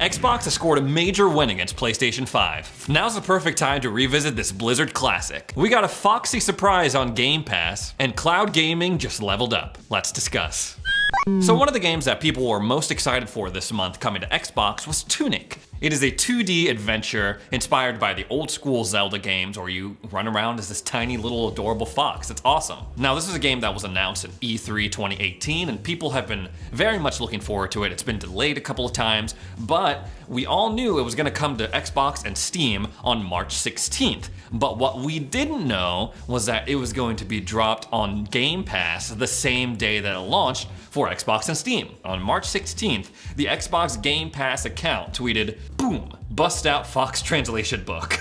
Xbox has scored a major win against PlayStation 5. Now's the perfect time to revisit this Blizzard classic. We got a foxy surprise on Game Pass, and cloud gaming just leveled up. Let's discuss. So one of the games that people were most excited for this month coming to Xbox was Tunic. It is a 2D adventure inspired by the old school Zelda games where you run around as this tiny little adorable fox. It's awesome. Now this is a game that was announced at E3 2018 and people have been very much looking forward to it. It's been delayed a couple of times, but we all knew it was gonna come to Xbox and Steam on March 16th. But what we didn't know was that it was going to be dropped on Game Pass the same day that it launched for Xbox and Steam. On March 16th, the Xbox Game Pass account tweeted, boom, bust out Fox translation book.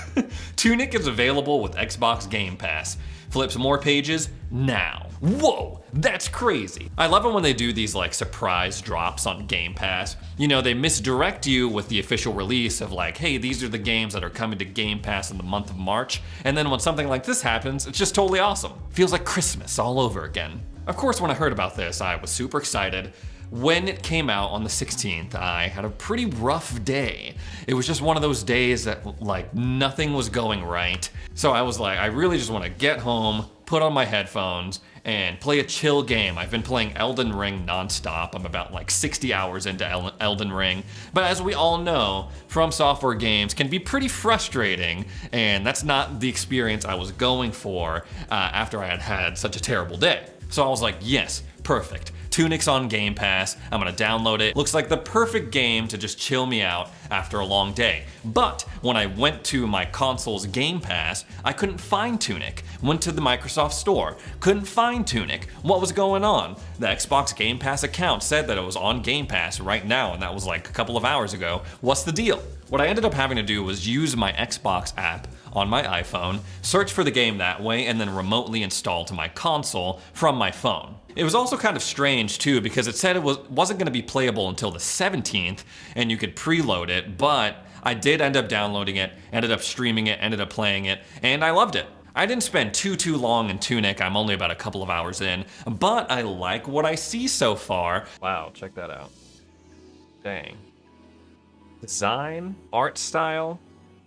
Tunic is available with Xbox Game Pass. Flips more pages now. Whoa, that's crazy. I love it when they do these like surprise drops on Game Pass. You know, they misdirect you with the official release of like, hey, these are the games that are coming to Game Pass in the month of March. And then when something like this happens, it's just totally awesome. Feels like Christmas all over again. Of course, when I heard about this, I was super excited. When it came out on the 16th, I had a pretty rough day. It was just one of those days that like nothing was going right. So I was like, I really just want to get home, put on my headphones, and play a chill game. I've been playing Elden Ring nonstop. I'm about like 60 hours into Elden Ring. But as we all know, From Software games can be pretty frustrating, and that's not the experience I was going for after I had had such a terrible day. So I was like, yes, perfect. Tunic's on Game Pass, I'm gonna download it. Looks like the perfect game to just chill me out after a long day. But when I went to my console's Game Pass, I couldn't find Tunic. Went to the Microsoft Store, couldn't find Tunic. What was going on? The Xbox Game Pass account said that it was on Game Pass right now, and that was like a couple of hours ago. What's the deal? What I ended up having to do was use my Xbox app on my iPhone, search for the game that way, and then remotely install to my console from my phone. It was also kind of strange too because it said it wasn't going to be playable until the 17th and you could preload it, but I did end up downloading it, ended up streaming it, ended up playing it, and I loved it. I didn't spend too long in Tunic, I'm only about a couple of hours in, but I like what I see so far. Wow, check that out. Dang. Design, art style,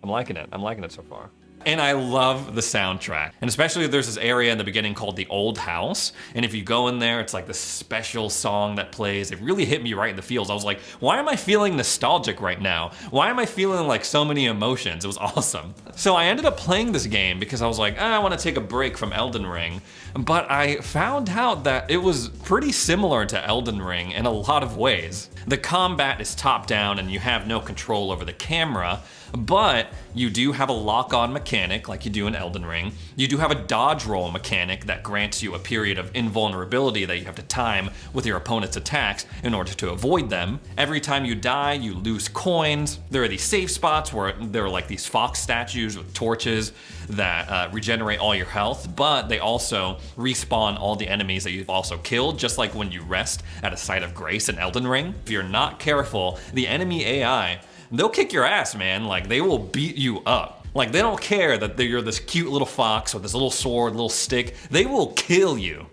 I'm liking it so far. And I love the soundtrack. And especially there's this area in the beginning called the Old House. And if you go in there, it's like this special song that plays. It really hit me right in the feels. I was like, why am I feeling nostalgic right now? Why am I feeling like so many emotions? It was awesome. So I ended up playing this game because I was like, I want to take a break from Elden Ring. But I found out that it was pretty similar to Elden Ring in a lot of ways. The combat is top down and you have no control over the camera, but you do have a lock-on mechanic like you do in Elden Ring. You do have a dodge roll mechanic that grants you a period of invulnerability that you have to time with your opponent's attacks in order to avoid them. Every time you die, you lose coins. There are these safe spots where there are like these fox statues with torches that regenerate all your health, but they also respawn all the enemies that you've also killed, just like when you rest at a site of grace in Elden Ring. If you're not careful, the enemy AI, they'll kick your ass, man. Like, they will beat you up. Like, they don't care that you're this cute little fox with this little sword, little stick. They will kill you.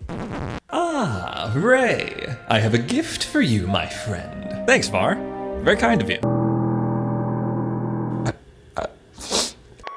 Ah, Ray. I have a gift for you, my friend. Thanks, Var. Very kind of you.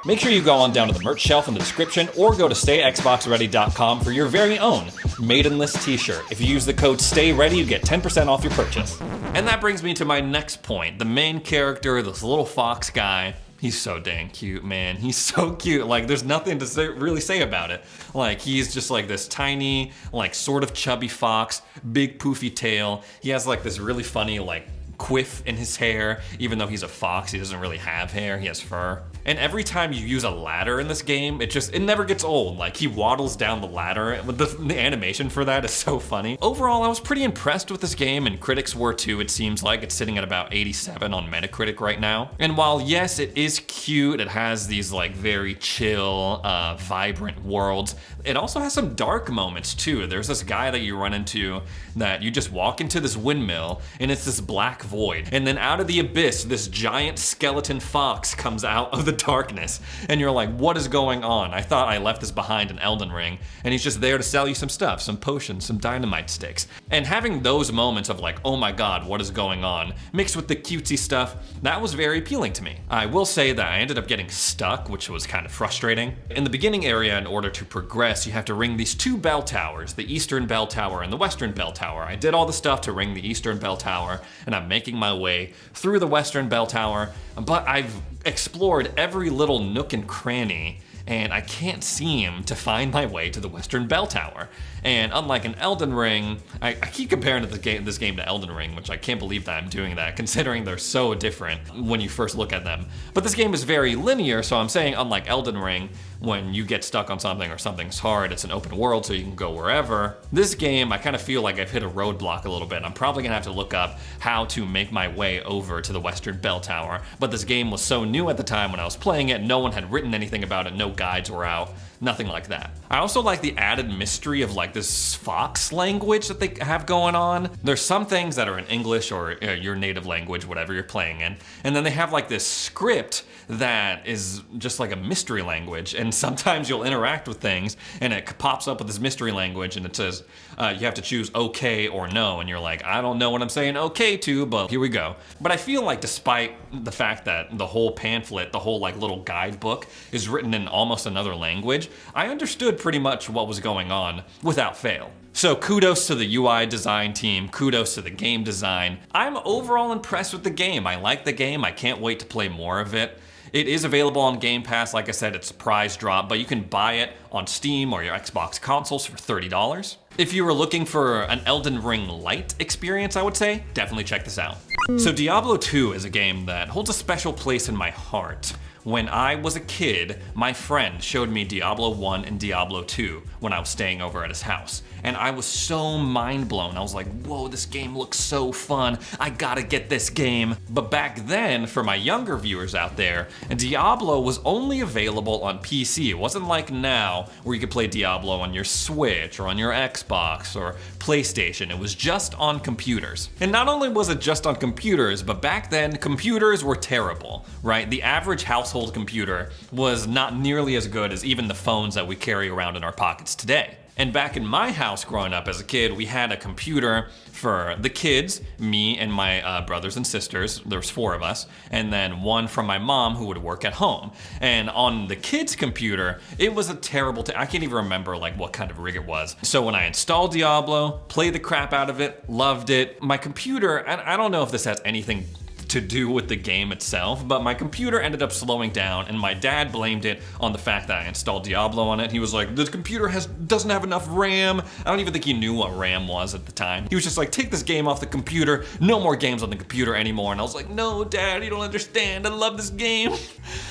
Make sure you go on down to the merch shelf in the description or go to stayxboxready.com for your very own Maidenless t-shirt. If you use the code STAYREADY, you get 10% off your purchase. And that brings me to my next point. The main character, this little fox guy, he's so dang cute, man. He's so cute. Like, there's nothing to really say about it. Like, he's just like this tiny, like sort of chubby fox, big poofy tail. He has like this really funny like quiff in his hair. Even though he's a fox, he doesn't really have hair, he has fur. And every time you use a ladder in this game, it never gets old. Like, he waddles down the ladder. The animation for that is so funny. Overall, I was pretty impressed with this game, and critics were too, it seems like. It's sitting at about 87 on Metacritic right now. And while, yes, it is cute, it has these like very chill, vibrant worlds, it also has some dark moments too. There's this guy that you run into that you just walk into this windmill, and it's this black void. And then out of the abyss, this giant skeleton fox comes out of the darkness. And you're like, what is going on? I thought I left this behind in Elden Ring. And he's just there to sell you some stuff, some potions, some dynamite sticks. And having those moments of like, oh my god, what is going on, mixed with the cutesy stuff, that was very appealing to me. I will say that I ended up getting stuck, which was kind of frustrating. In the beginning area, in order to progress, you have to ring these two bell towers, the Eastern Bell Tower and the Western Bell Tower. I did all the stuff to ring the Eastern Bell Tower, and I'm making my way through the Western Bell Tower, but I've explored every little nook and cranny, and I can't seem to find my way to the Western Bell Tower. And unlike an Elden Ring, I keep comparing this game to Elden Ring, which I can't believe that I'm doing that, considering they're so different when you first look at them. But this game is very linear, so I'm saying unlike Elden Ring, when you get stuck on something or something's hard, it's an open world so you can go wherever. This game, I kind of feel like I've hit a roadblock a little bit. I'm probably gonna have to look up how to make my way over to the Western Bell Tower, but this game was so new at the time when I was playing it, no one had written anything about it, no guides were out, nothing like that. I also like the added mystery of like this fox language that they have going on. There's some things that are in English or your native language, whatever you're playing in, and then they have like this script that is just like a mystery language, and sometimes you'll interact with things and it pops up with this mystery language and it says you have to choose okay or no, and you're like, I don't know what I'm saying okay to, but here we go. But I feel like despite the fact that the whole pamphlet, the whole like little guidebook is written in almost another language, I understood pretty much what was going on without fail. So kudos to the UI design team, kudos to the game design. I'm overall impressed with the game. I like the game, I can't wait to play more of it. It is available on Game Pass, like I said, it's a prize drop, but you can buy it on Steam or your Xbox consoles for $30. If you were looking for an Elden Ring light experience, I would say, definitely check this out. So Diablo 2 is a game that holds a special place in my heart. When I was a kid, my friend showed me Diablo 1 and Diablo 2 when I was staying over at his house. And I was so mind blown. I was like, whoa, this game looks so fun. I gotta get this game. But back then, for my younger viewers out there, Diablo was only available on PC. It wasn't like now where you could play Diablo on your Switch or on your Xbox or PlayStation. It was just on computers. And not only was it just on computers, but back then computers were terrible, right? The average household computer was not nearly as good as even the phones that we carry around in our pockets today. And back in my house growing up as a kid, we had a computer for the kids, me and my brothers and sisters, there was 4 of us, and then one from my mom who would work at home. And on the kids' computer, it was a terrible, I can't even remember like what kind of rig it was. So when I installed Diablo, played the crap out of it, loved it, my computer, and I don't know if this has anything to do with the game itself, but my computer ended up slowing down, and my dad blamed it on the fact that I installed Diablo on it. He was like, this computer doesn't have enough RAM. I don't even think he knew what RAM was at the time. He was just like, take this game off the computer, no more games on the computer anymore. And I was like, no, Dad, you don't understand, I love this game.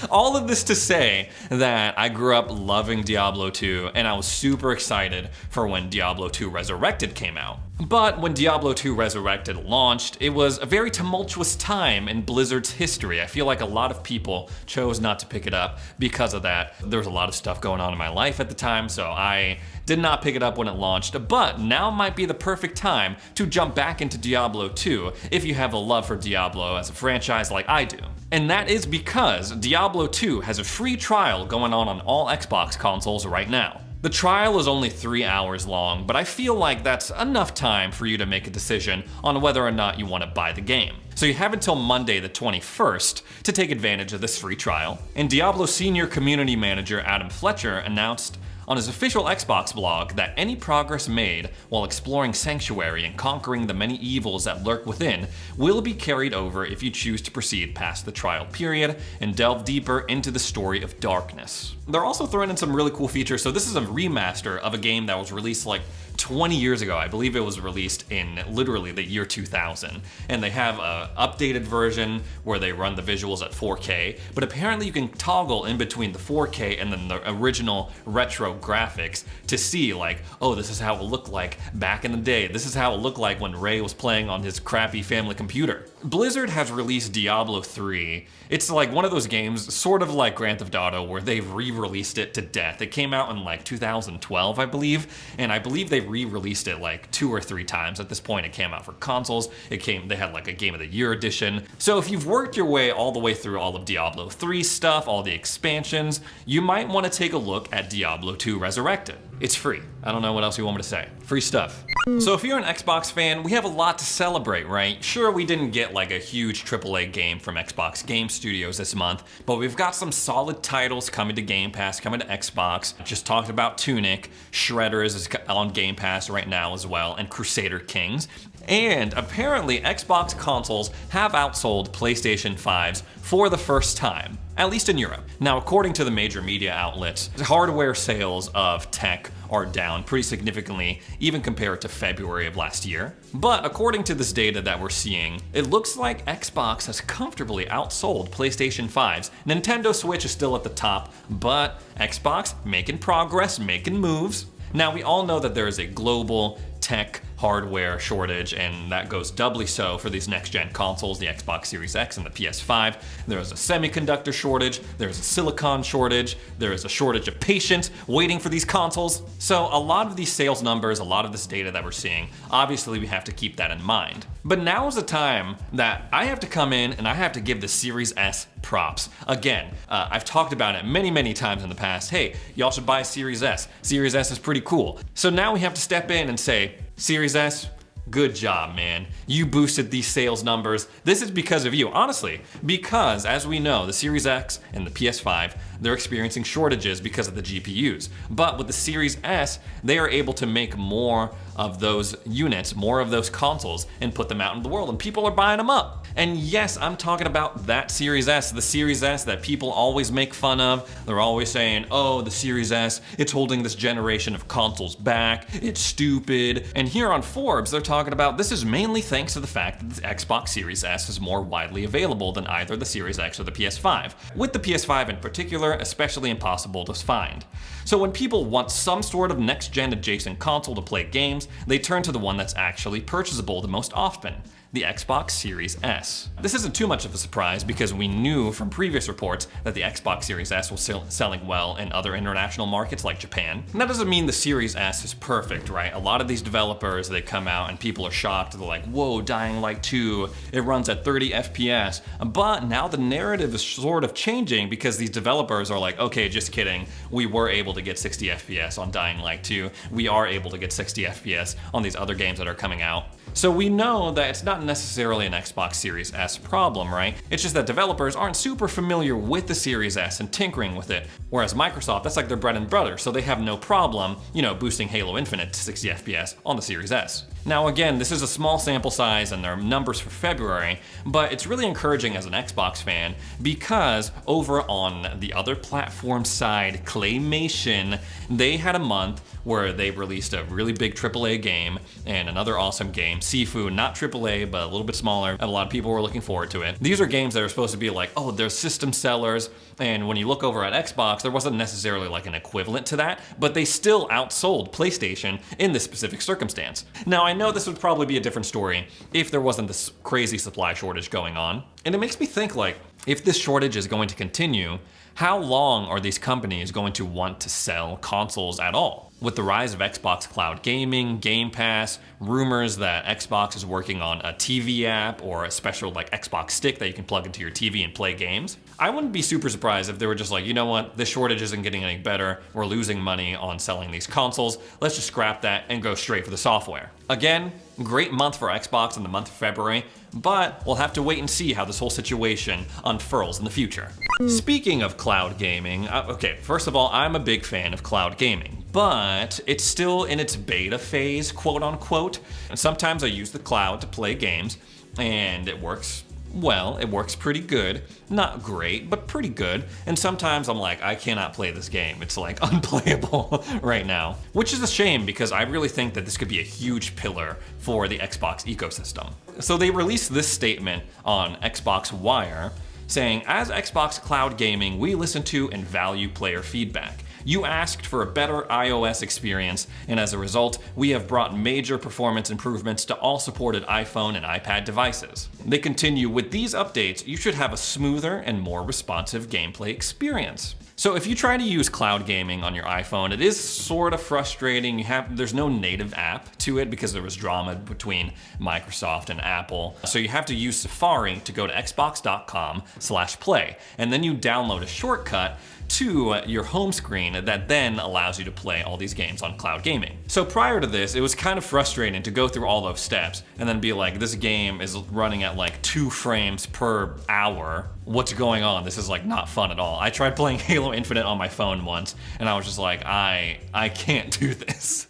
All of this to say that I grew up loving Diablo 2, and I was super excited for when Diablo 2 Resurrected came out. But when Diablo 2 Resurrected launched, it was a very tumultuous time in Blizzard's history. I feel like a lot of people chose not to pick it up because of that. There was a lot of stuff going on in my life at the time, so I did not pick it up when it launched, but now might be the perfect time to jump back into Diablo 2 if you have a love for Diablo as a franchise like I do. And that is because Diablo 2 has a free trial going on all Xbox consoles right now. The trial is only 3 hours long, but I feel like that's enough time for you to make a decision on whether or not you want to buy the game. So you have until Monday the 21st to take advantage of this free trial. And Diablo Senior Community Manager Adam Fletcher announced on his official Xbox blog that any progress made while exploring Sanctuary and conquering the many evils that lurk within will be carried over if you choose to proceed past the trial period and delve deeper into the story of Darkness. They're also throwing in some really cool features. So this is a remaster of a game that was released like 20 years ago. I believe it was released in literally the year 2000. And they have an updated version where they run the visuals at 4K, but apparently you can toggle in between the 4K and then the original retro graphics to see like, oh, this is how it looked like back in the day. This is how it looked like when Ray was playing on his crappy family computer. Blizzard has released Diablo 3. It's like one of those games, sort of like Grand Theft Auto, where they've re-released it to death. It came out in like 2012, I believe, and I believe they've re-released it like 2 or 3 times. At this point, it came out for consoles. They had like a Game of the Year edition. So if you've worked your way all the way through all of Diablo 3 stuff, all the expansions, you might want to take a look at Diablo 2 Resurrected. It's free. I don't know what else you want me to say. Free stuff. So if you're an Xbox fan, we have a lot to celebrate, right? Sure, we didn't get like a huge AAA game from Xbox Game Studios this month, but we've got some solid titles coming to Game Pass, coming to Xbox. Just talked about Tunic, Shredders is on Game Pass right now as well, and Crusader Kings. And apparently Xbox consoles have outsold PlayStation 5s for the first time, at least in Europe. Now, according to the major media outlets, hardware sales of tech are down pretty significantly, even compared to February of last year. But according to this data that we're seeing, it looks like Xbox has comfortably outsold PlayStation 5s. Nintendo Switch is still at the top, but Xbox making progress, making moves. Now, we all know that there is a global tech hardware shortage, and that goes doubly so for these next-gen consoles, the Xbox Series X and the PS5. There is a semiconductor shortage, there's a silicon shortage, there is a shortage of patience waiting for these consoles. So a lot of these sales numbers, a lot of this data that we're seeing, obviously we have to keep that in mind. But now is the time that I have to come in and I have to give the Series S props. Again, I've talked about it many, many times in the past. Hey, y'all should buy Series S. Series S is pretty cool. So now we have to step in and say, Series S, good job, man. You boosted these sales numbers. This is because of you, honestly, because as we know, the Series X and the PS5, they're experiencing shortages because of the GPUs. But with the Series S, they are able to make more of those units, more of those consoles, and put them out in the world, and people are buying them up. And yes, I'm talking about that Series S, the Series S that people always make fun of. They're always saying, oh, the Series S, it's holding this generation of consoles back, it's stupid. And here on Forbes, they're talking about this is mainly thanks to the fact that the Xbox Series S is more widely available than either the Series X or the PS5. With the PS5 in particular, especially impossible to find. So when people want some sort of next-gen adjacent console to play games, they turn to the one that's actually purchasable the most often, the Xbox Series S. This isn't too much of a surprise because we knew from previous reports that the Xbox Series S was selling well in other international markets like Japan. And that doesn't mean the Series S is perfect, right? A lot of these developers, they come out and people are shocked. They're like, whoa, Dying Light 2, it runs at 30 FPS. But now the narrative is sort of changing because these developers are like, okay, just kidding. We were able to get 60 FPS on Dying Light 2. We are able to get 60 FPS on these other games that are coming out. So we know that it's not necessarily an Xbox Series S problem, right? It's just that developers aren't super familiar with the Series S and tinkering with it. Whereas Microsoft, that's like their bread and butter, so they have no problem, boosting Halo Infinite to 60 FPS on the Series S. Now again, this is a small sample size and there are numbers for February, but it's really encouraging as an Xbox fan because over on the other platform side, Claymation, they had a month where they released a really big AAA game and another awesome game, Sifu, not AAA, but a little bit smaller, and a lot of people were looking forward to it. These are games that are supposed to be like, oh, they're system sellers, and when you look over at Xbox, there wasn't necessarily like an equivalent to that, but they still outsold PlayStation in this specific circumstance. Now, I know this would probably be a different story if there wasn't this crazy supply shortage going on, and it makes me think like, if this shortage is going to continue, how long are these companies going to want to sell consoles at all? With the rise of Xbox Cloud Gaming, Game Pass, rumors that Xbox is working on a TV app or a special like Xbox stick that you can plug into your TV and play games, I wouldn't be super surprised if they were just like, you know what, this shortage isn't getting any better, we're losing money on selling these consoles, let's just scrap that and go straight for the software. Again, great month for Xbox in the month of February, but we'll have to wait and see how this whole situation unfurls in the future. Speaking of cloud gaming, okay, first of all, I'm a big fan of cloud gaming, but it's still in its beta phase, quote unquote. And sometimes I use the cloud to play games, and it works well, it works pretty good. Not great, but pretty good. And sometimes I'm like, I cannot play this game. It's like unplayable right now. Which is a shame because I really think that this could be a huge pillar for the Xbox ecosystem. So they released this statement on Xbox Wire saying, as Xbox Cloud Gaming, we listen to and value player feedback. You asked for a better iOS experience, and as a result, we have brought major performance improvements to all supported iPhone and iPad devices. They continue, with these updates, you should have a smoother and more responsive gameplay experience. So if you try to use cloud gaming on your iPhone, it is sort of frustrating. There's no native app to it because there was drama between Microsoft and Apple. So you have to use Safari to go to xbox.com/play, and then you download a shortcut to your home screen that then allows you to play all these games on cloud gaming. So prior to this, it was kind of frustrating to go through all those steps and then be like, this game is running at like 2 frames per hour. What's going on? This is like not fun at all. I tried playing Halo Infinite on my phone once and I was just like, I can't do this.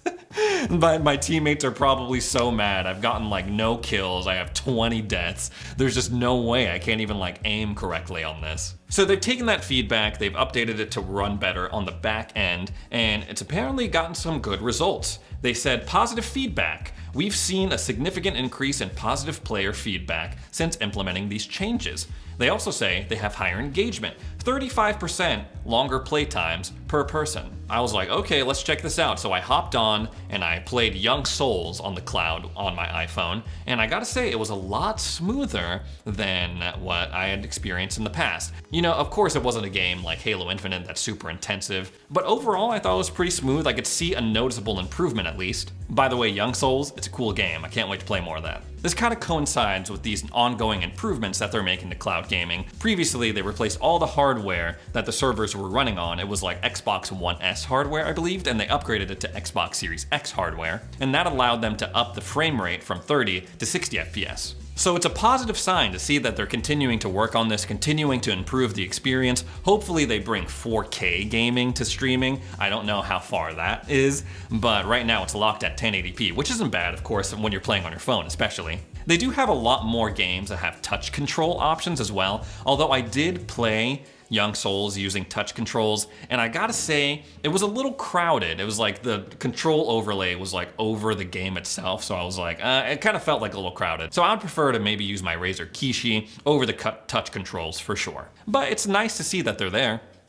But my teammates are probably so mad. I've gotten like no kills. I have 20 deaths. There's just no way I can't even like aim correctly on this. So they've taken that feedback, they've updated it to run better on the back end, and it's apparently gotten some good results. They said, positive feedback. We've seen a significant increase in positive player feedback since implementing these changes. They also say they have higher engagement, 35% longer play times per person. I was like, okay, let's check this out. So I hopped on and I played Young Souls on the cloud on my iPhone, and I gotta say it was a lot smoother than what I had experienced in the past. You know, of course it wasn't a game like Halo Infinite that's super intensive, but overall I thought it was pretty smooth. I could see a noticeable improvement at least. By the way, Young Souls, it's a cool game. I can't wait to play more of that. This kind of coincides with these ongoing improvements that they're making to cloud gaming. Previously, they replaced all the hardware that the servers were running on. It was like Xbox One S hardware, I believed, and they upgraded it to Xbox Series X hardware. And that allowed them to up the frame rate from 30 to 60 FPS. So it's a positive sign to see that they're continuing to work on this, continuing to improve the experience. Hopefully they bring 4K gaming to streaming. I don't know how far that is, but right now it's locked at 1080p, which isn't bad, of course, when you're playing on your phone especially. They do have a lot more games that have touch control options as well, although I did play Young Souls using touch controls, and I gotta say, it was a little crowded. It was like the control overlay was like over the game itself, so I was like, it kind of felt like a little crowded. So I'd prefer to maybe use my Razer Kishi over the touch controls for sure. But it's nice to see that they're there.